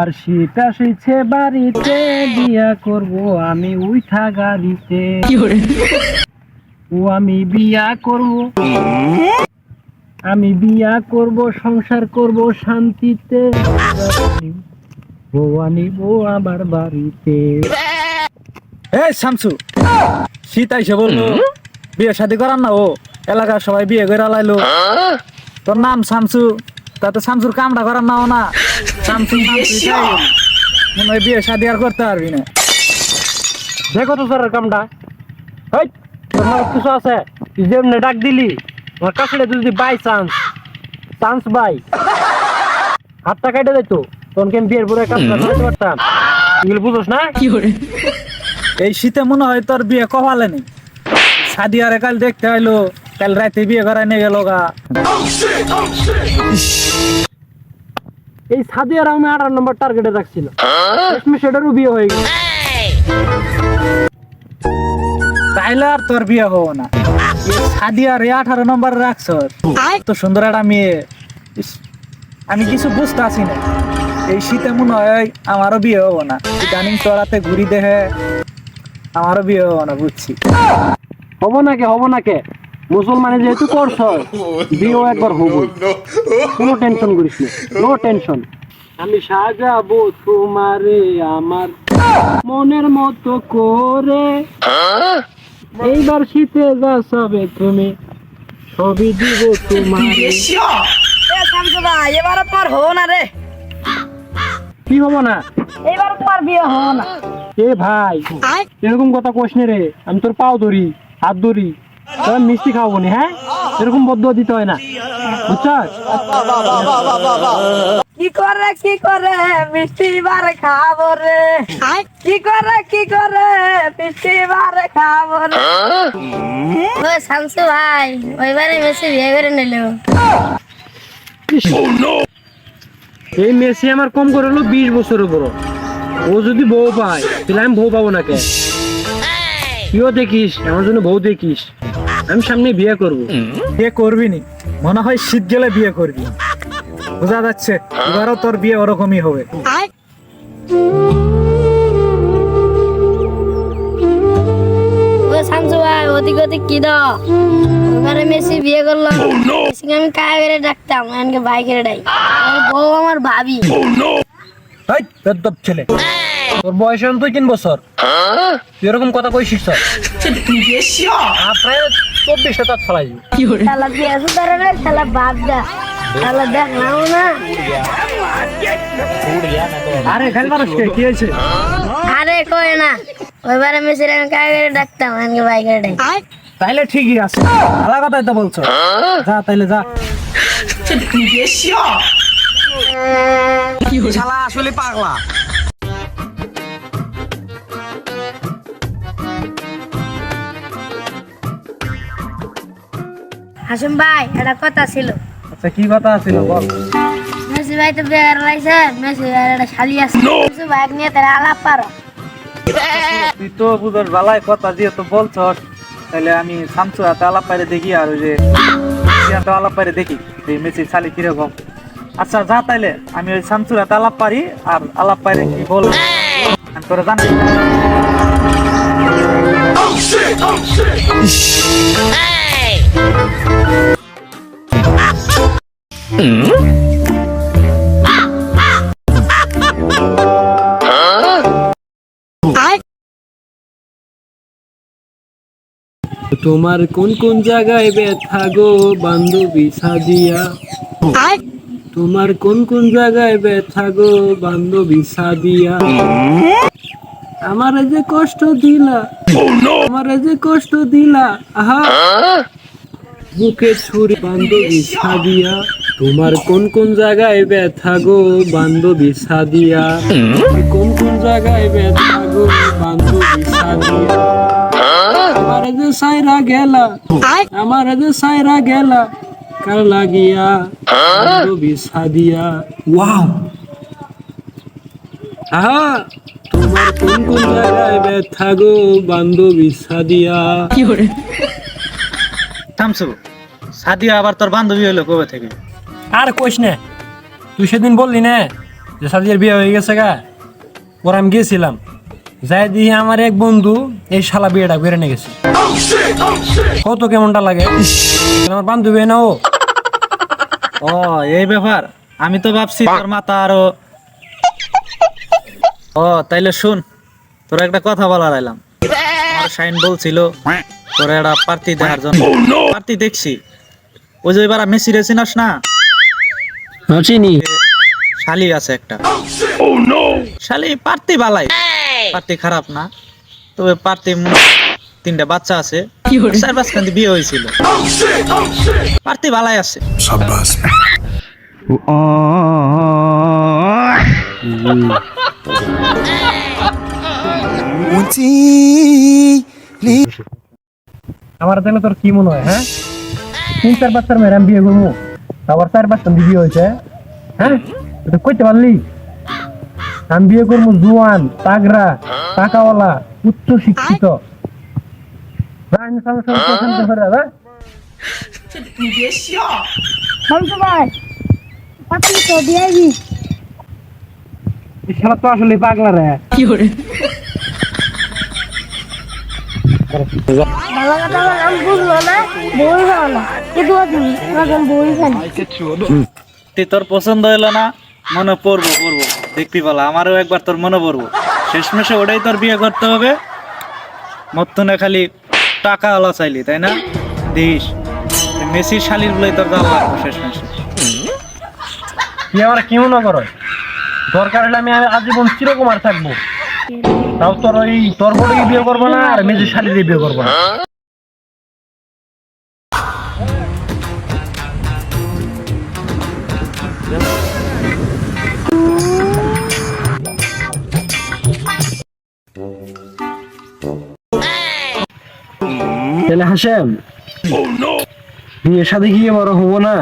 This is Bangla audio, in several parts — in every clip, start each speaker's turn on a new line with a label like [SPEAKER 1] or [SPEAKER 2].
[SPEAKER 1] এবার শীত আসিছে বাড়িতে, বিয়া করব আমি উঠা গাড়িতে। ও আমি বিয়া করব, আমি বিয়া করব, সংসার করব শান্তিতে, বউ আনিব আমার বাড়িতে।
[SPEAKER 2] এই শামসু, শীত আইসে বললো বিয়ে শাদী করার না, ও এলাকার সবাই বিয়ে করে লাইলো। তোর নাম শামসু, তাতে শামসুর কামটা করার নাও না। শামসু মনে হয় বিয়ে শাদী আর করতে পারবি না।
[SPEAKER 1] দেখো তো স্যার কামটা, হেই তোমার কিছু আছে? তুই যেমনি ডাক দিলি আমার কাছে যদি বাই চান্স বাই হাতটা কেটে দিত, তখন কেন বিয়ের পরে কাজ করতে পারতাম। এগুলো বুঝোস না?
[SPEAKER 2] এই শীতে মনে হয় তোর বিয়ে কপালে নেই। শাদি আরে কাল দেখতে হইলো, কাল রাতে বিয়ে করাই নিয়ে গেল গা।
[SPEAKER 1] এই সাদি আর আমি 18 নম্বর টার্গেটে রাখছিল, সেটারও বিয়ে হয়ে গেল।
[SPEAKER 2] তাইলে আর তোর বিয়ে হবো না। শাদি আর 18 নম্বর রাখছ, তো সুন্দর একটা মেয়ে। ইস, আমি কিছু বুঝতে আছি না। এই শীতে মনে হয় আমারও বিয়ে হবো না। ইদানিং চড়াতে ঘুরি দেখে আমারও বিয়ে হবো না, বুঝছি।
[SPEAKER 1] হবো না কে মুসলমানে যেহেতু করছ, বিয়েও একবার হবো, কোনো টেনশন করিস না, নো টেনশন। আমি সাজাবো তোমারে আমার মনের মতো করে, এইবার শীতে যা সবে তুমি ছবি দিব তোমারে।
[SPEAKER 3] এবার তোমার হবো না রে,
[SPEAKER 1] কি হবো না?
[SPEAKER 3] এবার তোমার বিয়ে হবো না।
[SPEAKER 1] এ ভাই এরকম কথা কোশ নে রে, আমি তোর পাও ধরি, হাত ধরি, তোর মিষ্টি খাওয়াবো নি। হ্যাঁ, এরকম বদ্ধ দিতে হয় না, বুঝছস?
[SPEAKER 3] কি করে মিষ্টি বার খাবো রে, কি করে মিষ্টি বার খাবো রে। ও শামসু ভাই, ওইবারে বেশি বিয়ে করে নিল।
[SPEAKER 1] এই মেসি আমার কম করে হলো 20 বছরের বড়। ও যদি বউ পায় তাহলে আমি বউ পাবো না কে? তুইও দেখিস, আমার জন্য বউ দেখিস। আমি সামনে বিয়ে করবো।
[SPEAKER 2] বিয়ে করবি নি, মনে হয় শীত গেলে বিয়ে করবি। বোঝা যাচ্ছে এবারও তোর বিয়ে ওরকমই হবে।
[SPEAKER 3] ও শামসু ভাই, ওদিক কি দাও? ওইবারে মেসি বিয়ে করলো, মেসিকে আমি কায়া করে ডাকতাম, এনকে ভাই করে ডাই। ওর বউ আমার ভাবি।
[SPEAKER 2] এই বেদ্দপ ছেলে, তোর বয়স এখন তুই 3 বছর, তুই এরকম কথা কই শিখছ? প্রায় 24টা তার ফেলাই।
[SPEAKER 3] শালা বিয়ে সুদারে রে, শালা বাপ দা, শালা দেখ নাও না।
[SPEAKER 2] আরে খেলবার কি হয়েছে?
[SPEAKER 3] আরে কই না, ওইবারে মেসির আমি কায়া করে ডাকতাম, এনকে ভাই করে ডাই।
[SPEAKER 2] তাইলে ঠিকই আছে, ভালো কথাই তো বলছো। যা তাইলে যা।
[SPEAKER 4] শালা আসলে পাগলা।
[SPEAKER 3] হাসিম ভাই, একটা কথা ছিল।
[SPEAKER 2] আচ্ছা কি কথা ছিল বল।
[SPEAKER 3] মেসি ভাই তো বিয়ে করে লাইছে, মেসি ভাই একটা শালি আছে, মেসি ভাই নিয়ে তারা আলাপ পারো।
[SPEAKER 2] তুই তো বুঝার বালাই কথা যেহেতু বলছস, তাহলে আমি শামসুর হাতে আলাপ পাইরে দেখি, আর ওই যে হাতে আলাপ পাইরে দেখি এই মেসির শালি কিরকম। আচ্ছা যা তাইলে, আমি ওই শামসুর হাতে আলাপ পারি, আর আলাপ পাইরে কি বল আমি তোরা জানি।
[SPEAKER 1] তোমার কোন কোন জায়গায় ব্যথা গো বান্ধবী সাদিয়া, তোমার কোন কোন জায়গায় ব্যথা গো বান্ধবী সাদিয়া, আমারে যে কষ্ট দিলা, আমারে যে কষ্ট দিলা, আহা বুকে ছুরি বান্ধবী সাদিয়া, তোমার কোন কোন জায়গায় ব্যথা গো বান্ধবী সাদিয়া, কোন কোন জায়গায় ব্যথা গো বান্ধবী সাদিয়া, আমারে যে সাইরা গেলা, আমারে যে সাইরা গেলা কার লাগিয়া বান্ধবী সাদিয়া। ওয়াও, আহা তোমার কোন কোন জায়গায় ব্যথা গো বান্ধবী সাদিয়া।
[SPEAKER 2] শামসু, সাদিয়া আবার তোর বান্ধবী হইলো কবে থেকে?
[SPEAKER 1] আর কইস না, তুই সেদিন বললি না যে সাদিয়ার বিয়ে হয়ে গেছে গা, ওর আমি গেছিলাম, যাই দিয়ে আমার এক বন্ধু এই শালা বিয়েটা করে নিয়ে গেছে। কত কেমনটা লাগে, আমার বান্ধবী না ও।
[SPEAKER 2] ও এই ব্যাপার, আমি তো ভাবছি তোর মাথা আরো। ও তাইলে শুন, তোর একটা কথা বলার আইলাম। আমার শাইন বলছিল তোর একটা পার্টি দেখার জন্য। পার্টি দেখছি, ওই যে এবার মেসি রেছিনাস না,
[SPEAKER 1] চিনি
[SPEAKER 2] শালি আছে একটা। শালি পার্টি বালাই, পার্টি খারাপ না, তবে পার্টি 3টা বাচ্চা আছে, 4-5 খান্তি বিয়ে হয়েছিল। পার্টি বালাই আছে।
[SPEAKER 1] আমার তাহলে তোর কি মনে হয়? হ্যাঁ, 3-4 বাচ্চার মেয়ের আমি বিয়ে করবো, আবার 4-5 বিয়ে হয়েছে। হ্যাঁ, এটা কইতে পারলি? আমি বিয়ে করবো জুয়ান, তাগড়া, টাকাওয়ালা, উচ্চ শিক্ষিত।
[SPEAKER 3] শামসু ভাই পাতি তো দিয়াবি।
[SPEAKER 1] শালা তো আসলে পাগলা রে।
[SPEAKER 3] ভালো কথা আমি বুঝলো না, বই ভালো না, কিন্তু এখন বই খালি।
[SPEAKER 2] তুই তোর পছন্দ হইলো না, মনে পড়বো দেখবি বলা, আমারও একবার তোর মনে পড়বো। শেষমেশে ওটাই তোর বিয়ে করতে হবে। মত্তনে খালি টাকা আলা চাইলি, তাই না? দিস মেসির শালির গুলোই তোর দাম লাগবে শেষমেশে।
[SPEAKER 1] তুই আমার কি মনে করো? দরকার হলে আমি আজীবন চিরকুমার থাকবো, তাও তোর ওই তোর বড় বিয়ে করবো না, আর মেজের শালির বিয়ে করবো না। তাহলে হাসেম, বিয়ের সাথে গিয়ে বড় হবো না?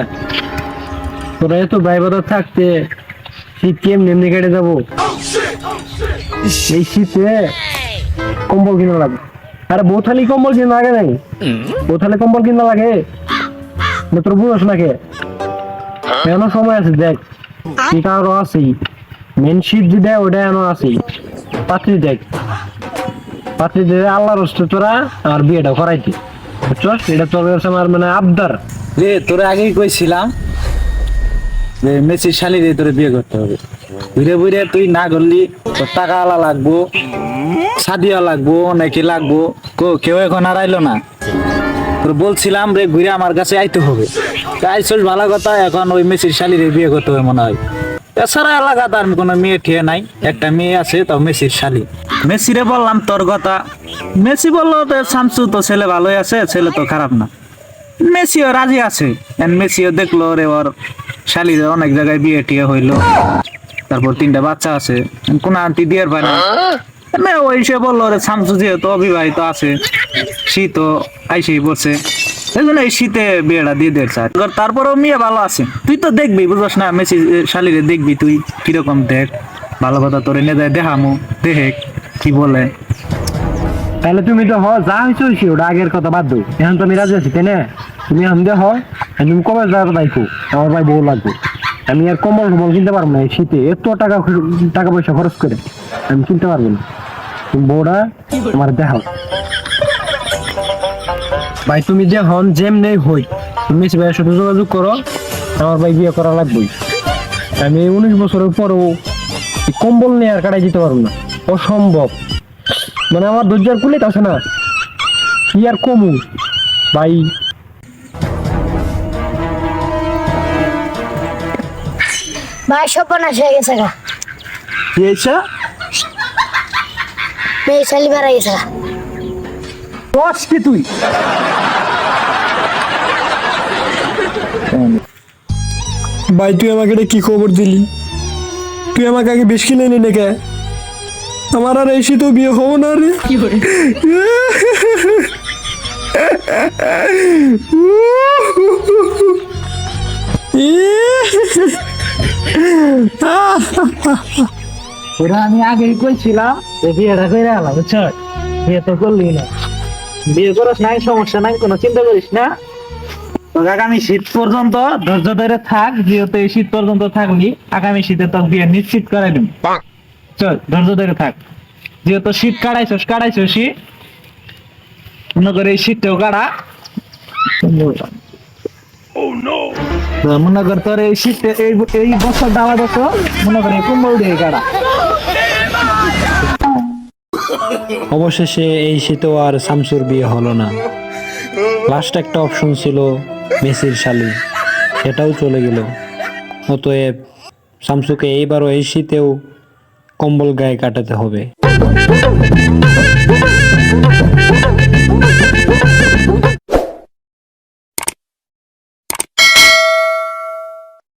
[SPEAKER 1] তোরা এত বাইবাদত থাকতে শীত কেমনি এমনি কেটে যাবো? এই শীতে কম্বল কিনা লাগবে। আরে বৌথালি কম্বল কিনা লাগে নাই? বৌথালি কম্বল কিনা লাগে না? তোর বুঝোস না কে? এখনো সময় আছে, দেখ এটা আরো আছেই। মেন শীত যে দেয় ওটা এখনো আছেই। পাত্রী দেখ, পাত্রী দিয়ে আল্লাহ রস্তে তোরা আর বিয়েটা করাইতি, বুঝছস? এটা তোর কাছে আমার মানে আবদার
[SPEAKER 2] রে। তোরে আগেই কইছিলাম যে মেসির শালির তোরে বিয়ে করতে হবে। ঘুরে ঘুরে তুই না করলি, তোর টাকা আলা লাগবো, সাদিয়া লাগবো, নাকি লাগবো, কেউ এখন আর আইলো না। তোর বলছিলাম রে ঘুরে আমার কাছে আইতে হবে, আইসোস ভালো কথা। এখন ওই মেসির শালির বিয়ে করতে হবে মনে হয়। এছাড়া এলাকাতে আর কোনো মেয়ে ঠিয়ে নাই, একটা মেয়ে আছে, তাও মেসির শালি। মেসিরে বললাম তোর কথা, মেসি বললো শামসু তো ছেলে ভালোই আছে, ছেলে তো খারাপ না। মেসিও রাজি আছে, মেসিও দেখলো রে ওর শালির অনেক জায়গায় বিয়ে টিয়ে হইলো, তারপর 3টা বাচ্চা আছে, কোন আন্টি বিয়ের পায় না। ওই সে বললো রে শামসু যেহেতু অবিবাহিত আছে, শীতও আইসেই পড়ছে, এই জন্য এই শীতে বিয়েটা দিয়ে দেয় স্যার। তারপরেও মেয়ে ভালো আছে, তুই তো দেখবি, বুঝস না? মেসি শালিরে দেখবি তুই কিরকম, দেখ ভালো কথা তোরে নিয়ে যায় দেখামু, দেখে কি বলে।
[SPEAKER 1] তাহলে তুমি তো যা হয়েছে হয়েছে, ওটা আগের কথা বাদ দো। এখন তো আমি রাজি আছি, তাই না? তুমি এখন দেখ, তুমি কবে যাবে দায়িত্ব, আমার ভাই বউ লাগবে। আমি আর কম্বল টম্বল কিনতে পারবো না এই শীতে, এত টাকা পয়সা খরচ করে আমি কিনতে পারবো না। তুমি বউটা আমার দেখাও ভাই, তুমি যখন যেমনি হই তুমি ভাইয়ের সাথে যোগাযোগ করো, আমার ভাই বিয়ে করা লাগবেই। আমি 19 বছরের পরেও কম্বল নিয়ে আর কাটাই দিতে পারবো না, অসম্ভব। মানে আমার ধৈর্যের কুলিত আছে না, কি আর কমু ভাই।
[SPEAKER 3] ভাই সর্বনাশ হয়ে গেছে গা,
[SPEAKER 2] কি হয়েছে?
[SPEAKER 3] মেয়ে শালি বেড়া গেছে গা।
[SPEAKER 2] বস কি তুই?
[SPEAKER 1] ভাই তুই আমাকে এটা কি খবর দিলি? তুই আমাকে আগে বেশ কিনে নিলে কে? আমার আর এসে তো বিয়ে হবো না রে।
[SPEAKER 2] ওরা আমি আগেই কইছিলাম যে বিয়েটা করে আলাম, বুঝছ? বিয়ে তো করলি না, বিয়ে করিস নাই, সমস্যা নাই, কোনো চিন্তা করিস না। তো আগামী শীত পর্যন্ত ধৈর্য ধরে থাক, যেহেতু এই শীত পর্যন্ত থাকলি আগামী শীতে তোর বিয়ে নিশ্চিত করে দিন। চল ধৈর্য ধরে থাক, যেহেতু শীত কাটাইছস শীত মনে করে এই শীতটাও কাটা। তো মনে কর তোর এই শীতে এই বছর দাওয়া দেখো, মনে করে কুম্বল দিয়ে কাটা।
[SPEAKER 1] অবশেষে এই শীতেও আর শামসুর বিয়ে হলো না। লাস্ট একটা অপশন ছিল মেসির শালি, সেটাও চলে গেল। অতএব শামসুকে এইবারও এই শীতেও কম্বল গায়ে কাটাতে হবে।